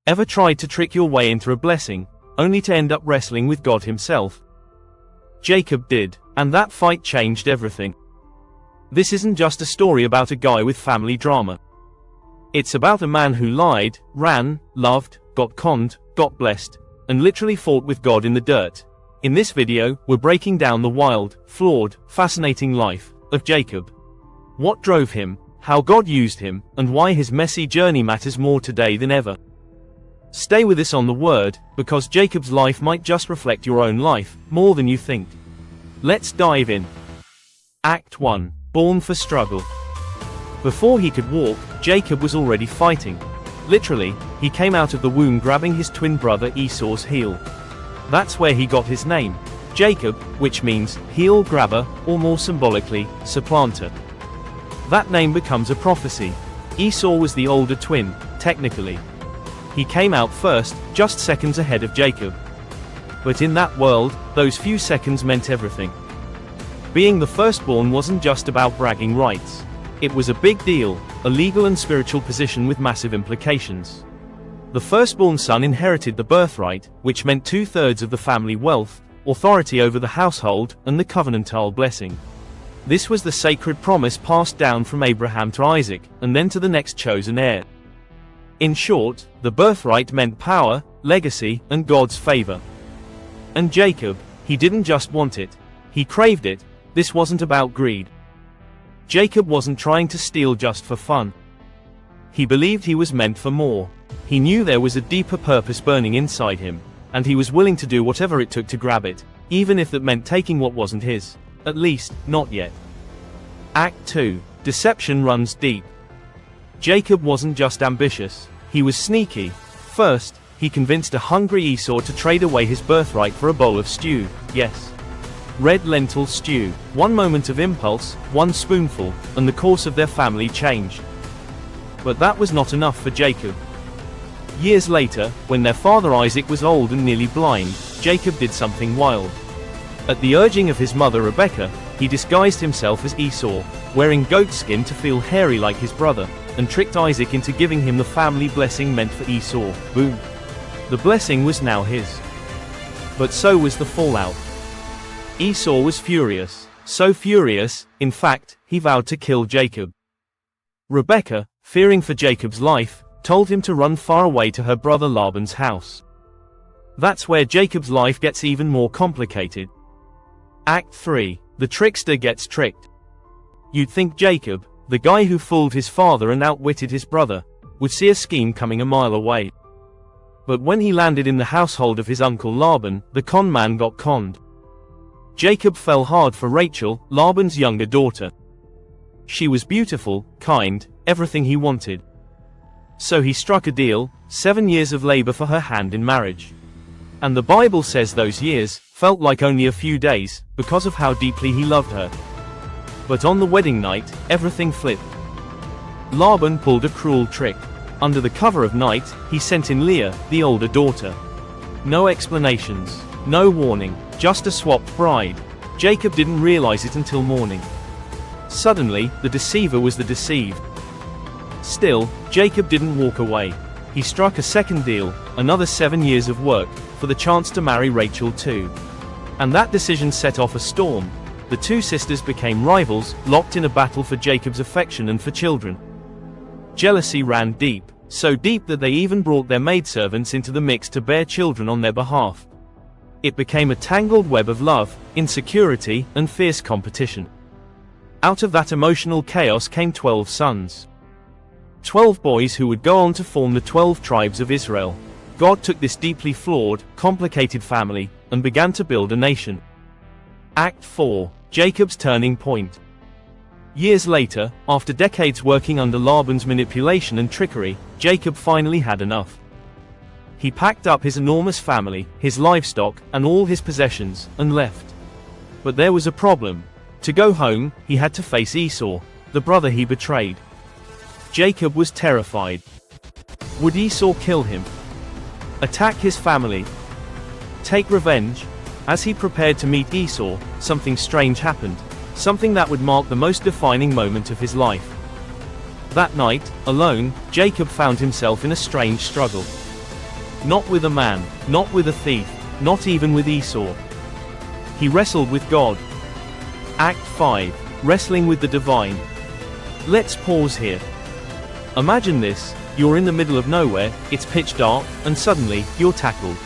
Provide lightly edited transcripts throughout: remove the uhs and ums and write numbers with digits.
Ever tried to trick your way into a blessing, only to end up wrestling with God himself? Jacob did, and that fight changed everything. This isn't just a story about a guy with family drama. It's about a man who lied, ran, loved, got conned, got blessed, and literally fought with God in the dirt. In this video, we're breaking down the wild, flawed, fascinating life of Jacob. What drove him, how God used him, and why his messy journey matters more today than ever. Stay with us on the word, because Jacob's life might just reflect your own life, more than you think. Let's dive in. Act 1. Born for struggle. Before he could walk, Jacob was already fighting. Literally, he came out of the womb grabbing his twin brother Esau's heel. That's where he got his name, Jacob, which means heel grabber, or more symbolically, supplanter. That name becomes a prophecy. Esau was the older twin, technically. He came out first, just seconds ahead of Jacob. But in that world, those few seconds meant everything. Being the firstborn wasn't just about bragging rights. It was a big deal, a legal and spiritual position with massive implications. The firstborn son inherited the birthright, which meant 2/3 of the family wealth, authority over the household, and the covenantal blessing. This was the sacred promise passed down from Abraham to Isaac, and then to the next chosen heir. In short, the birthright meant power, legacy, and God's favor. And Jacob, he didn't just want it, he craved it. This wasn't about greed. Jacob wasn't trying to steal just for fun. He believed he was meant for more. He knew there was a deeper purpose burning inside him, and he was willing to do whatever it took to grab it, even if that meant taking what wasn't his. At least, not yet. Act 2. Deception runs deep. Jacob wasn't just ambitious, he was sneaky. First, he convinced a hungry Esau to trade away his birthright for a bowl of stew. Yes. Red lentil stew. One moment of impulse, one spoonful, and the course of their family changed. But that was not enough for Jacob. Years later, when their father Isaac was old and nearly blind, Jacob did something wild. At the urging of his mother Rebekah, he disguised himself as Esau, wearing goat skin to feel hairy like his brother, and tricked Isaac into giving him the family blessing meant for Esau. Boom. The blessing was now his. But so was the fallout. Esau was furious. So furious, in fact, he vowed to kill Jacob. Rebekah, fearing for Jacob's life, told him to run far away to her brother Laban's house. That's where Jacob's life gets even more complicated. Act 3. The trickster gets tricked. You'd think Jacob, the guy who fooled his father and outwitted his brother, would see a scheme coming a mile away. But when he landed in the household of his uncle Laban, the con man got conned. Jacob fell hard for Rachel, Laban's younger daughter. She was beautiful, kind, everything he wanted. So he struck a deal, 7 years of labor for her hand in marriage. And the Bible says those years felt like only a few days, because of how deeply he loved her. But on the wedding night, everything flipped. Laban pulled a cruel trick. Under the cover of night, he sent in Leah, the older daughter. No explanations, no warning, just a swapped bride. Jacob didn't realize it until morning. Suddenly, the deceiver was the deceived. Still, Jacob didn't walk away. He struck a second deal, another 7 years of work, for the chance to marry Rachel too. And that decision set off a storm. The two sisters became rivals, locked in a battle for Jacob's affection and for children. Jealousy ran deep, so deep that they even brought their maidservants into the mix to bear children on their behalf. It became a tangled web of love, insecurity, and fierce competition. Out of that emotional chaos came 12 sons. 12 boys who would go on to form the 12 tribes of Israel. God took this deeply flawed, complicated family, and began to build a nation. Act 4. Jacob's turning point. Years later, after decades working under Laban's manipulation and trickery, Jacob finally had enough. He packed up his enormous family, his livestock, and all his possessions, and left. But there was a problem. To go home, he had to face Esau, the brother he betrayed. Jacob was terrified. Would Esau kill him? Attack his family? Take revenge? As he prepared to meet Esau, something strange happened. Something that would mark the most defining moment of his life. That night, alone, Jacob found himself in a strange struggle. Not with a man, not with a thief, not even with Esau. He wrestled with God. Act 5. Wrestling with the divine. Let's pause here. Imagine this, you're in the middle of nowhere, it's pitch dark, and suddenly, you're tackled.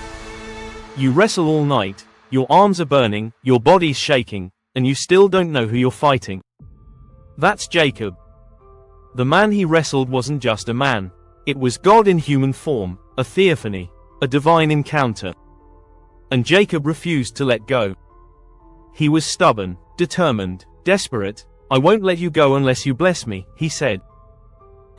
You wrestle all night, your arms are burning, your body's shaking, and you still don't know who you're fighting. That's Jacob. The man he wrestled wasn't just a man. It was God in human form, a theophany, a divine encounter. And Jacob refused to let go. He was stubborn, determined, desperate. "I won't let you go unless you bless me," he said.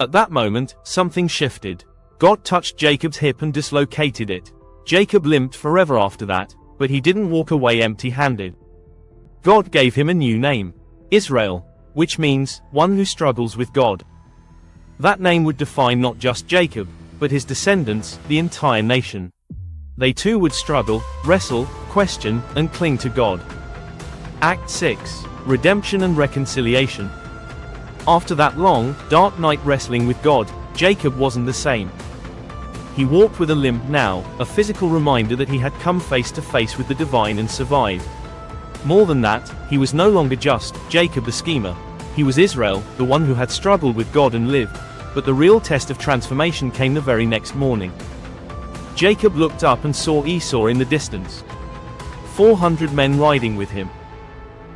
At that moment, something shifted. God touched Jacob's hip and dislocated it. Jacob limped forever after that, but he didn't walk away empty-handed. God gave him a new name, Israel, which means, one who struggles with God. That name would define not just Jacob, but his descendants, the entire nation. They too would struggle, wrestle, question, and cling to God. Act 6. Redemption and reconciliation. After that long, dark night wrestling with God, Jacob wasn't the same. He walked with a limp now, a physical reminder that he had come face to face with the divine and survived. More than that, he was no longer just Jacob the schemer. He was Israel, the one who had struggled with God and lived. But the real test of transformation came the very next morning. Jacob looked up and saw Esau in the distance. 400 men riding with him.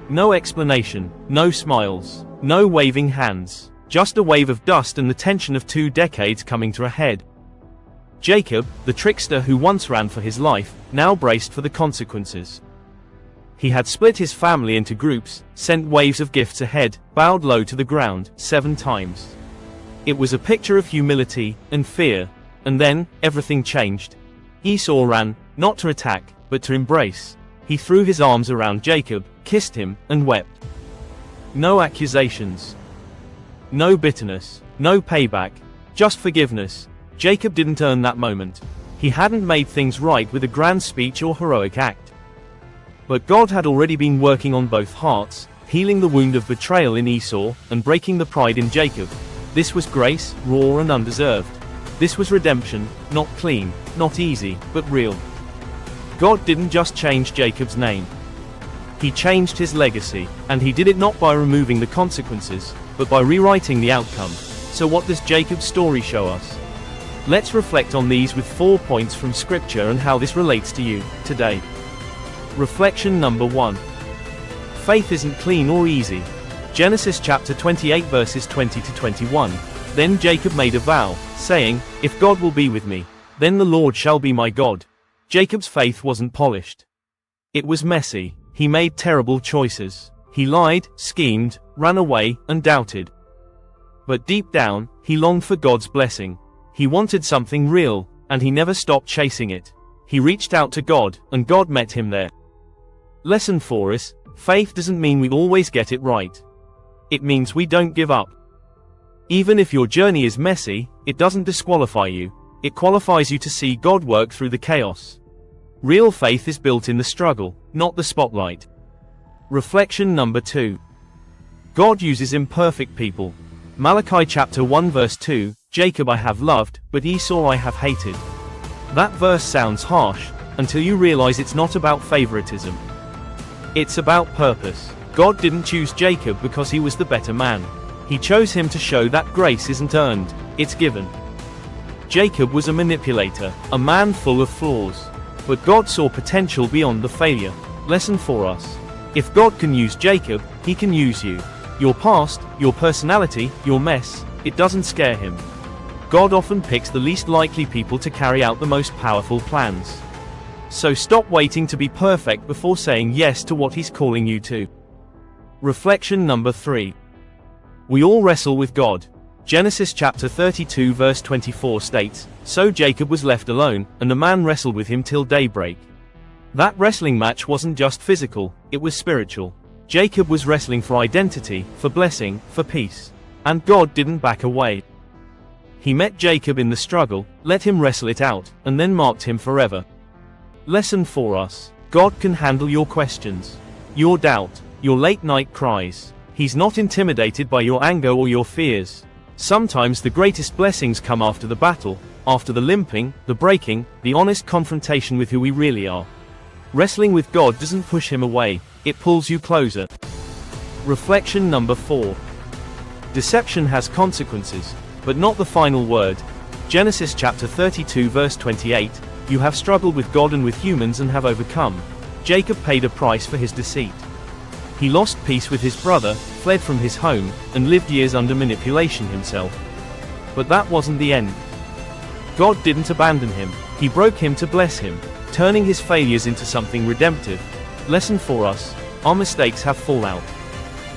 No explanation, no smiles, no waving hands, just a wave of dust and the tension of 2 decades coming to a head. Jacob, the trickster who once ran for his life, now braced for the consequences. He had split his family into groups, sent waves of gifts ahead, bowed low to the ground 7 times. It was a picture of humility and fear, and then, everything changed. Esau ran, not to attack, but to embrace. He threw his arms around Jacob, kissed him, and wept. No accusations. No bitterness. No payback. Just forgiveness. Jacob didn't earn that moment. He hadn't made things right with a grand speech or heroic act. But God had already been working on both hearts, healing the wound of betrayal in Esau, and breaking the pride in Jacob. This was grace, raw and undeserved. This was redemption, not clean, not easy, but real. God didn't just change Jacob's name. He changed his legacy, and he did it not by removing the consequences, but by rewriting the outcome. So what does Jacob's story show us? Let's reflect on these with 4 points from scripture and how this relates to you, today. Reflection number 1. Faith isn't clean or easy. Genesis chapter 28 verses 20 to 21. Then Jacob made a vow, saying, "If God will be with me, then the Lord shall be my God." Jacob's faith wasn't polished. It was messy. He made terrible choices. He lied, schemed, ran away, and doubted. But deep down, he longed for God's blessing. He wanted something real, and he never stopped chasing it. He reached out to God, and God met him there. Lesson for us: faith doesn't mean we always get it right. It means we don't give up. Even if your journey is messy, it doesn't disqualify you. It qualifies you to see God work through the chaos. Real faith is built in the struggle, not the spotlight. Reflection number 2. God uses imperfect people. Malachi chapter 1 verse 2, "Jacob I have loved, but Esau I have hated." That verse sounds harsh, until you realize it's not about favoritism. It's about purpose. God didn't choose Jacob because he was the better man. He chose him to show that grace isn't earned, it's given. Jacob was a manipulator, a man full of flaws. But God saw potential beyond the failure. Lesson for us: if God can use Jacob, he can use you. Your past, your personality, your mess, it doesn't scare him. God often picks the least likely people to carry out the most powerful plans. So stop waiting to be perfect before saying yes to what he's calling you to. Reflection number 3. We all wrestle with God. Genesis chapter 32 verse 24 states, "So Jacob was left alone, and a man wrestled with him till daybreak." That wrestling match wasn't just physical, it was spiritual. Jacob was wrestling for identity, for blessing, for peace. And God didn't back away. He met Jacob in the struggle, let him wrestle it out, and then marked him forever. Lesson for us: God can handle your questions, your doubt, your late night cries. He's not intimidated by your anger or your fears. Sometimes the greatest blessings come after the battle, after the limping, the breaking, the honest confrontation with who we really are. Wrestling with God doesn't push him away, it pulls you closer. Reflection number 4. Deception has consequences, but not the final word. Genesis chapter 32 verse 28, you have struggled with God and with humans and have overcome. Jacob paid a price for his deceit. He lost peace with his brother, fled from his home, and lived years under manipulation himself. But that wasn't the end. God didn't abandon him, he broke him to bless him, turning his failures into something redemptive. Lesson for us, our mistakes have fallout.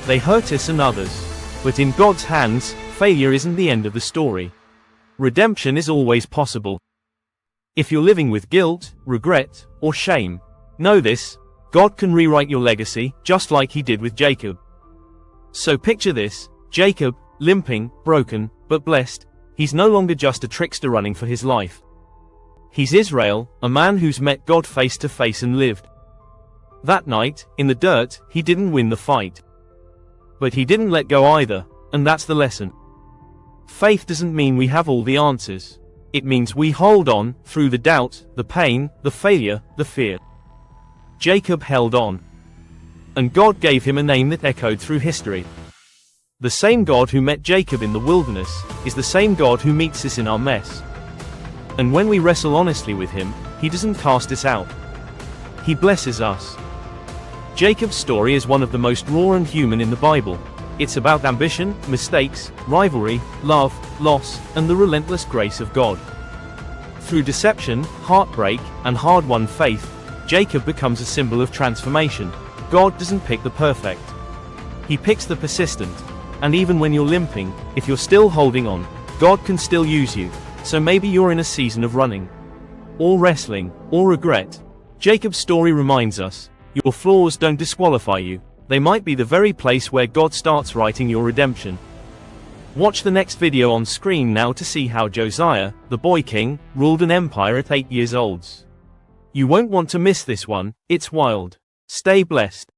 They hurt us and others. But in God's hands, failure isn't the end of the story. Redemption is always possible. If you're living with guilt, regret, or shame, know this, God can rewrite your legacy, just like he did with Jacob. So picture this, Jacob, limping, broken, but blessed. He's no longer just a trickster running for his life. He's Israel, a man who's met God face to face and lived. That night, in the dirt, he didn't win the fight. But he didn't let go either, and that's the lesson. Faith doesn't mean we have all the answers. It means we hold on, through the doubt, the pain, the failure, the fear. Jacob held on. And God gave him a name that echoed through history. The same God who met Jacob in the wilderness, is the same God who meets us in our mess. And when we wrestle honestly with him, he doesn't cast us out. He blesses us. Jacob's story is one of the most raw and human in the Bible. It's about ambition, mistakes, rivalry, love, loss, and the relentless grace of God. Through deception, heartbreak, and hard-won faith, Jacob becomes a symbol of transformation. God doesn't pick the perfect. He picks the persistent. And even when you're limping, if you're still holding on, God can still use you. So maybe you're in a season of running, or wrestling, or regret. Jacob's story reminds us, your flaws don't disqualify you. They might be the very place where God starts writing your redemption. Watch the next video on screen now to see how Josiah, the boy king, ruled an empire at 8 years old. You won't want to miss this one, it's wild. Stay blessed.